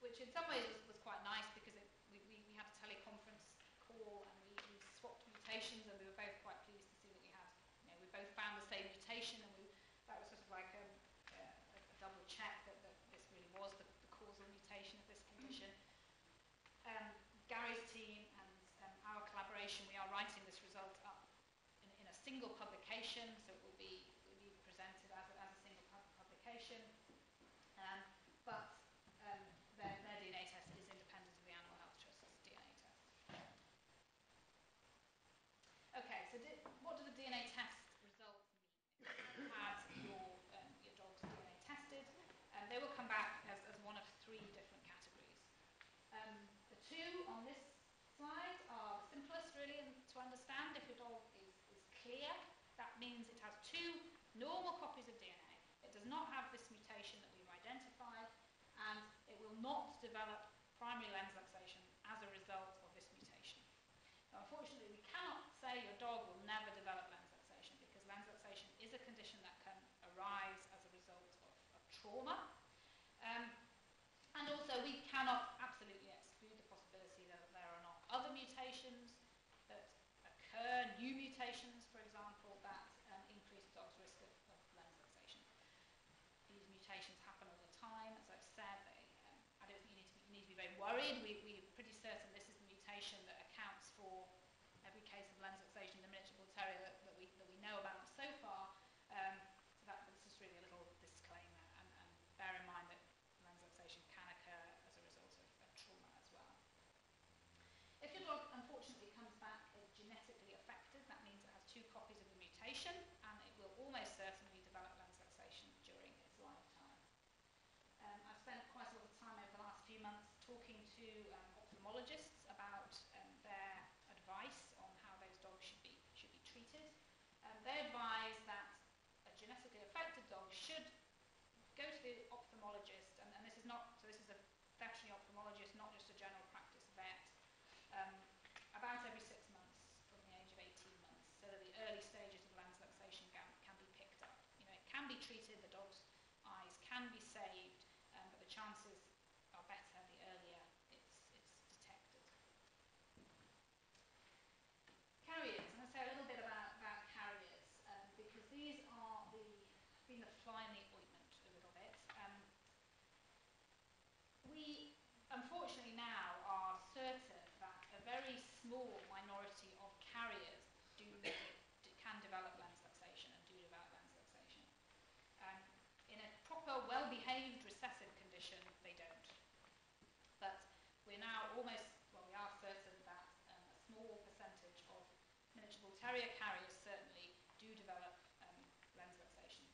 which in some ways was quite nice because we had a teleconference call and we swapped mutations, and we were both quite pleased to see that we had, we both found the same mutation, and that was sort of like a double check that this really was the causal mutation of this condition. Gary's team and our collaboration, we are writing this result up in a single publication, so it will be presented as a single publication. But their DNA test is independent of the Animal Health Trust's DNA test. Okay, so what do the DNA test results mean? If you had your dog's DNA tested, they will come back as one of three different categories. The two on this slide are the simplest, really, to understand. If your dog is clear, that means it has two normal copies of DNA. It does not have this mutation that we've identified, and it will not develop primary lens luxation as a result of this mutation. Now, unfortunately, we cannot say your dog will never develop lens luxation, because lens luxation is a condition that can arise as a result of trauma. And also, we cannot absolutely exclude the possibility that there are not other mutations that occur, new mutations, for example, that increase the dog's risk of lens luxation. These mutations happen all the time. As I've said, I don't think you need to be very worried. We're pretty certain this is the mutation that accounts for every case of lens luxation in the miniature bull terrier that we know about so far. So that's just really a little disclaimer, and bear in mind that lens luxation can occur as a result of trauma as well. If your dog unfortunately comes back genetically affected, that means it has two copies of the mutation, and it will almost certainly develop lens luxation during its lifetime. I've spent quite a lot of time over the last few months talking to ophthalmologists about their advice on how those dogs should be treated. They advise that a genetically affected dog should go to the ophthalmologist, and this is a veterinary ophthalmologist, not just a general practice vet, about every 6 months from the age of 18 months, so that the early stages of lens luxation can be picked up. It can be treated, the dog's eyes can be saved, but the chances are better the earlier it's detected. Carriers. I'm going to say a little bit about carriers, because these are been the fly in the ointment a little bit. We unfortunately now are certain that a very small minority of carriers can develop lens luxation and do develop lens luxation. In a proper, well-behaved recessive condition, they don't. But we are certain that a small percentage of miniature bull terrier carriers certainly do develop lens luxation.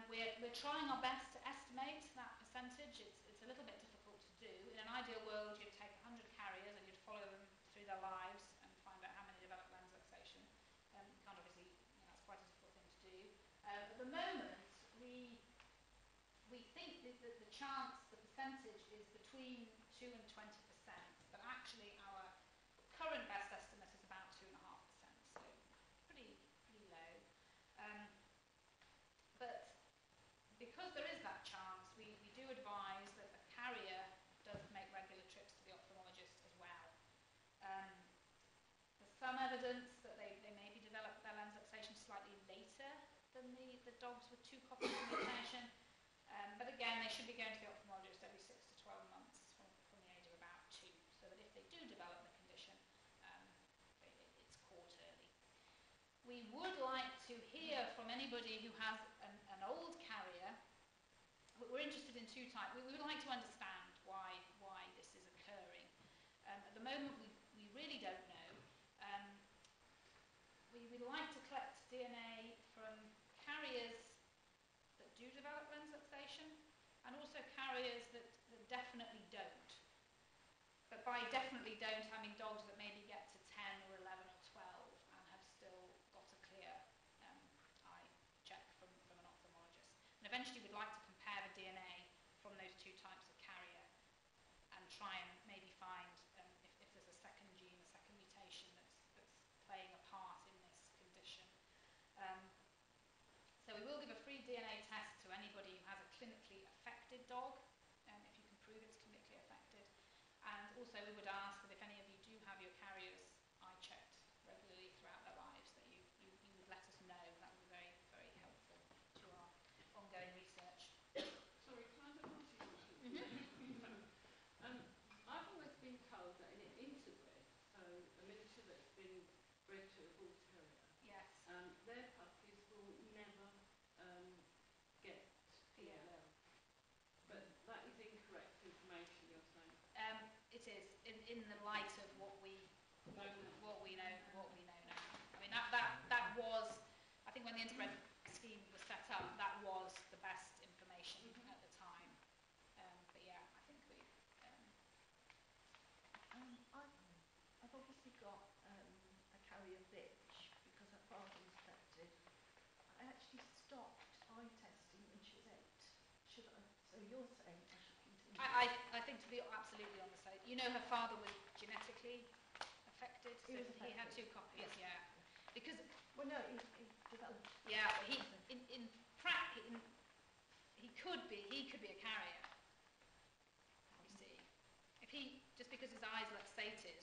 We're trying our best to estimate that percentage. It's a little bit difficult to do. In an ideal world, you'd take 100 carriers and you'd follow them through their lives and find out how many develop lens luxation. Can't obviously, that's quite a difficult thing to do. At the moment, we think that the percentage is between 2 and 20%, but actually our current best estimate is about 2.5%, so pretty low. But because there is that chance, we do advise that a carrier does make regular trips to the ophthalmologist as well. There's some evidence that they maybe develop their lens luxation slightly later than the dogs with two copies of the mutation. But again, they should be going to the ophthalmologist every 6 to 12 months from the age of about 2, so that if they do develop the condition, it's caught early. We would like to hear from anybody who has an old carrier. We're interested in two types. We would like to understand why this is occurring. At the moment, we really don't know. We would like to collect DNA from carriers that do develop lens luxation, and also carriers that definitely don't. But by definitely don't, I mean dogs that maybe get to 10 or 11 or 12 and have still got a clear eye check from an ophthalmologist. And eventually we'd like to compare the DNA from those two types of carrier and try and maybe find if there's a second gene, a second mutation that's playing a part in this condition. So we will give a free DNA test to anybody who has a clinically affected dog, if you can also we would ask that if any of you do have your carriers eye checked regularly throughout their lives, that you would let us know. That would be very, very helpful to our ongoing research. Sorry, can I just ask you something? I've always been told that in an interbred, so a miniature that's been bred to a bull terrier, Yes. their puppies will never get PLL. But that is incorrect information you're saying. It is in the light of what we know now. I mean that was, I think when the interbred scheme was set up, that was the best information at the time. But yeah, I think we. I've obviously got a carrier bitch because her father was affected. I actually stopped eye testing when she was 8. Should I? So you're saying I should continue? I think to be absolutely on the safe. You know, her father was genetically affected. He was affected. He had 2 copies. Yeah. Because. Well, no, he developed. Yeah, he in practice he could be a carrier. You see, if he just because his eyes luxated,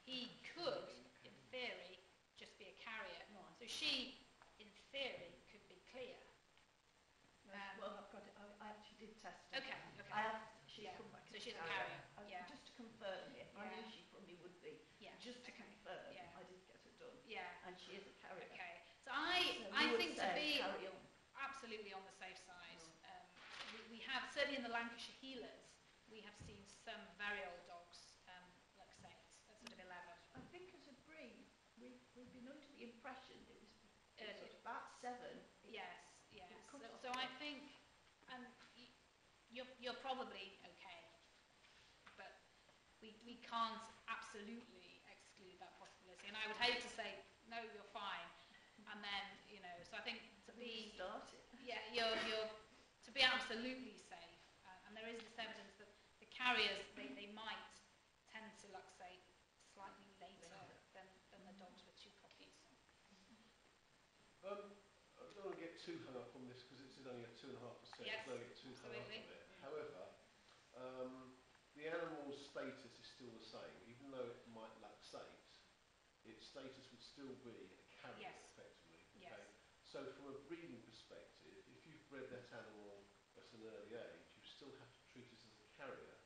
he could, in theory, just be a carrier. Right. So she, in theory, could be clear. Well, I've got it. I actually did test her. Okay. She's come back. So she's a carrier. Yeah. Just to confirm it. I knew she probably would be. Yeah. Just to confirm, I did get her done. Yeah. And she is a carrier. Okay. So I think to be absolutely on the safe side. We have, certainly in the Lancashire healers, we have seen some very old dogs luxate at sort of 11. I think as a breed, we've been under the impression it was Earlier. sort of about 7. Yes. So I think, and you're probably okay, but we can't absolutely exclude that possibility. And I would hate to say no, you're fine, and then So I think to be you're to be absolutely safe, and there is this evidence that the carriers they might tend to luxate slightly later than the dogs with 2 copies. I don't want to get too hung up on this because it's only at 2.5%. Yes, don't get too hung up on it. However, the animal's status is still the same, even though it might luxate. Its status would still be a carrier, effectively. Okay? Yes. So, from a breeding perspective, if you've bred that animal at an early age, you still have to treat it as a carrier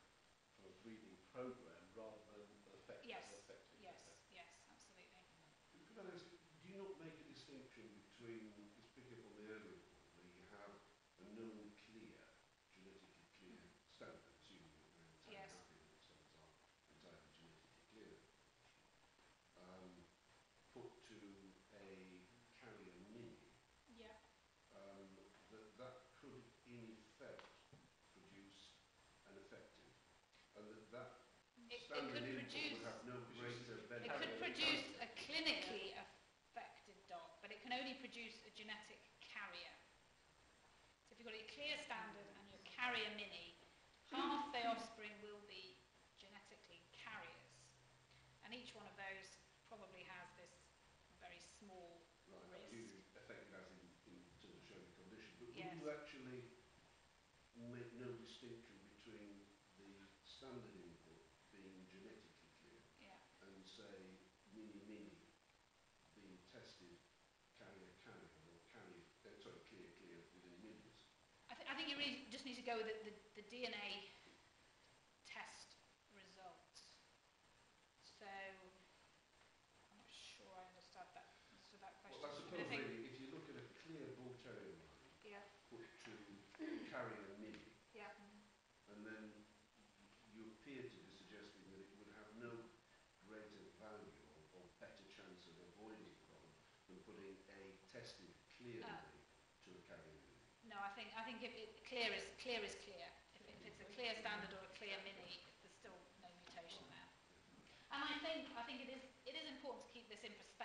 from a breeding program rather than an affected. Yes, absolutely. Could I ask, do you not make a distinction between, it's picked up on the earlier point, where you have a known clear, genetically clear standard, assuming that we're entirely happy that its standards are entirely genetically clear, put to a carrier mini, that could in effect produce an affected, and that standard input would have no greater benefit. It could produce a clinically affected dog, but it can only produce a genetic carrier. So if you've got a clear standard and your carrier mini, half the offspring will be genetically carriers, and each one of those probably has this very small risk. Affected as in terms of showing the condition, but would you actually make no distinction between the standard input being genetically clear and say mini being tested carrier or clear within minis? I think you really just need to go with the DNA test results. So I'm not sure I understood that question. Well, I suppose really, if you look at a clear bull terrier line put to carrier mini, and then you appear to be suggesting that it would have no greater value or better chance of avoiding the problem than putting a tested clear mini to a carrier mini. No, I think clear is clear. If it's a clear standard or a clear mini, there's still no mutation there. And I think it is important to keep this in perspective.